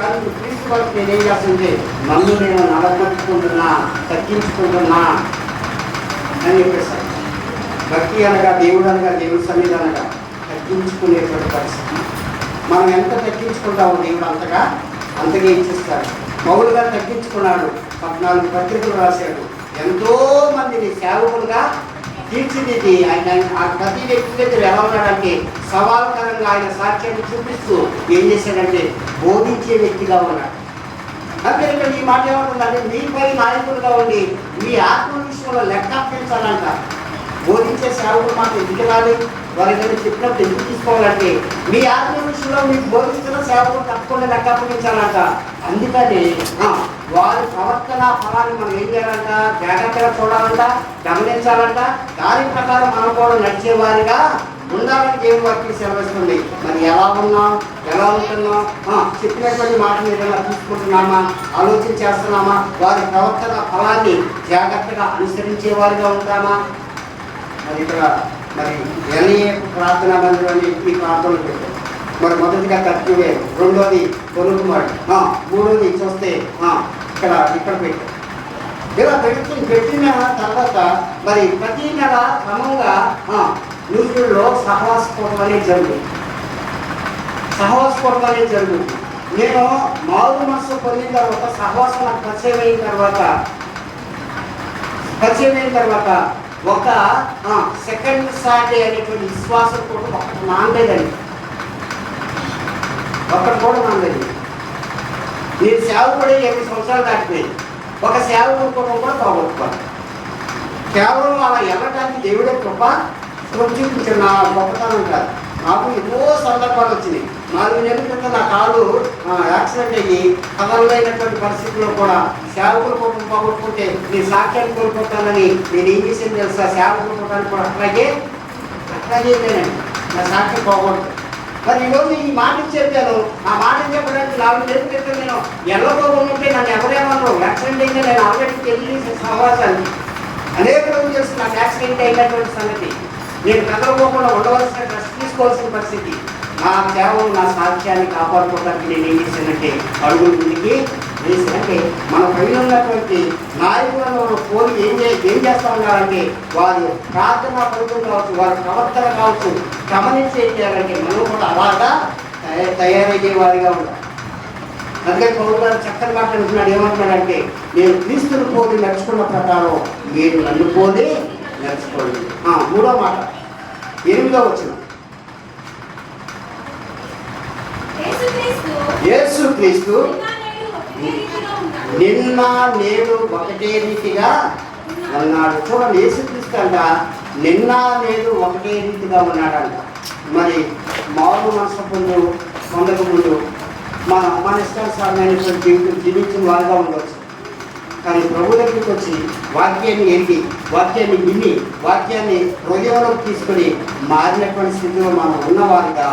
కానీ క్రీస్తు వరకు నేనేం చేస్తుంటే నన్ను నేను నలగొట్టుకుంటున్నా, తగ్గించుకుంటున్నా అని చెప్పేసాను. భక్తి అనగా దేవుడి సన్నిధి అనగా తగ్గించుకునేటువంటి పరిస్థితి. మనం ఎంత తగ్గించుకుంటామో దేవుడు అంతగా ఇచ్చిస్తాడు. పౌలు గారు తగ్గించుకున్నాడు, 14 పత్రికలు రాశాడు, ఎంతో మందిని సేవకులుగా తీర్చిదిద్ది ఆయన ప్రతి వ్యక్తి దగ్గర ఎలా ఉన్నాడంటే సవాల్కరంగా ఆయన సాక్ష్యాన్ని చూపిస్తూ ఏం చేశాడంటే బోధించే వ్యక్తిగా ఉన్నాడు. అంటే ఇక్కడ ఈ మాట ఏమంటుందంటే మీపై నాయకులుగా ఉండి మీ ఆత్మ విషయంలో లెక్క అప్పించాలంట. బోధించే సేవకులు మాకు ఎందుకు రాలి, వారికి చెప్పినప్పుడు ఎందుకు తీసుకోవాలంటే మీ ఆత్మ విషయంలో మీకు బోధిస్తున్న సేవకులు తప్పకుండా లెక్క అప్పగించాలంట. అందుకని వారి ప్రవర్తన ఫలాన్ని మనం ఏం చేయాలంట, జాగ్రత్తగా చూడాలంట, గమనించాలంట. దాని ప్రకారం మనం కూడా నడిచేవారిగా ఉండాలని దేవుడు వారికి సెలవిస్తుంది. మరి ఎలా ఉన్నాం, ఎలా ఉంటున్నాం, చెప్పినటువంటి మాటలు ఏదైనా తీసుకుంటున్నామా, ఆలోచన చేస్తున్నామా, వారి ప్రవర్తన ఫలాన్ని జాగ్రత్తగా అనుసరించే వారిగా ఉంటామా? మరి ఇక్కడ మరి ఎన్ఏ ప్రార్థనా మందిరం ఈ ప్రార్థనలు పెట్టారు. మరి మొదటిగా తక్కువే, రెండోది కొనుక్కుమాడు, మూడోది చూస్తే ఇక్కడ పెట్టారు. ఇలా పెట్టిన తర్వాత మరి ప్రతి నెల క్రమంగా న్యూస్లో సహవాసపోవడం అనేది జరుగుతుంది. నేను మామూలు మనసు పొందిన తర్వాత సహవాసం నాకు పరిచయం అయిన తర్వాత ఒక సెకండ్ సాటి అనేటువంటి విశ్వాసం కూడా ఒకటి నాందేదండి. నేను సేవకుడే 8 సంవత్సరాలు దాటిపోయింది. ఒక సేవకుడు కూడా పోగొట్టుకోవాలి. కేవలం అలా వెళ్ళటానికి దేవుడే కృప చూపించాడు. నా గొప్పతనం కాదు. నాకు ఎన్నో సందర్భాలు వచ్చినాయి. 4 నెలల క్రితం నా కాలు యాక్సిడెంట్ అయ్యి కదలైనటువంటి పరిస్థితుల్లో కూడా సేవకులు కోసం పోగొట్టుకుంటే నేను సాక్ష్యాన్ని కోల్పోతానని నేను ఏం చేసింది తెలుసా, సేవకులు పోవడానికి కూడా అట్లాగే లేనండి, నా సాక్ష్యం పోగొట్టు. మరి ఈరోజు ఈ మాట చెప్పాను. ఆ మాట చెప్పడానికి 4 నెలల క్రితం నేను ఎల్లబోకుంటే నన్ను ఎవరేమన్నారు, యాక్సిడెంట్ అయితే నేను ఆల్రెడీ తెలియని సహవాసాన్ని అనేక రోజులు తెలుసు. నాకు యాక్సిడెంట్ అయినటువంటి సంగతి, నేను కదలకోకుండా ఉండవలసిన డ్రెస్ తీసుకోవాల్సిన పరిస్థితి. నా కేవలం నా సాక్ష్యాన్ని కాపాడుకోవడానికి నేను ఏం చేశానంటే అడుగుల ముందుకి వేసానంటే మన పైన ఉన్నటువంటి నాయకులను కోరి ఏం చేస్తూ ఉన్నారంటే వారి ప్రార్థనా ఫలితం కావచ్చు, వారి ప్రవర్తన కావచ్చు గమనించి ఏం చేయాలంటే మనం కూడా అలాగా తయారయ్యే వారిగా ఉండాలి. అందుకని పౌలు గారు చక్కని మాట్లాడుతున్నాడు. ఏమంటున్నాడంటే నేను క్రీస్తుని పోలి నడుచుకున్న ప్రకారం మీరు నన్ను పోలి నడుచుకోండి. 3వ మాట 8వ వచనం, యేసుక్రీస్తు నిన్న నేడు ఒకటే రీతిగా ఉన్నాడు. చూడండి, యేసుక్రీస్తు అంట నిన్న నేడు ఒకటే రీతిగా ఉన్నాడంట. మరి మామూలు మనసు పొందక ముందు మన ఇష్టానుసారమైనటువంటి జీవితం జీవించిన వారిగా ఉండవచ్చు. కానీ ప్రభు దగ్గరికి వచ్చి వాక్యాన్ని ఎరిగి, వాక్యాన్ని విని, వాక్యాన్ని హృదయంలోకి తీసుకొని మారినటువంటి స్థితిలో మనం ఉన్నవారిగా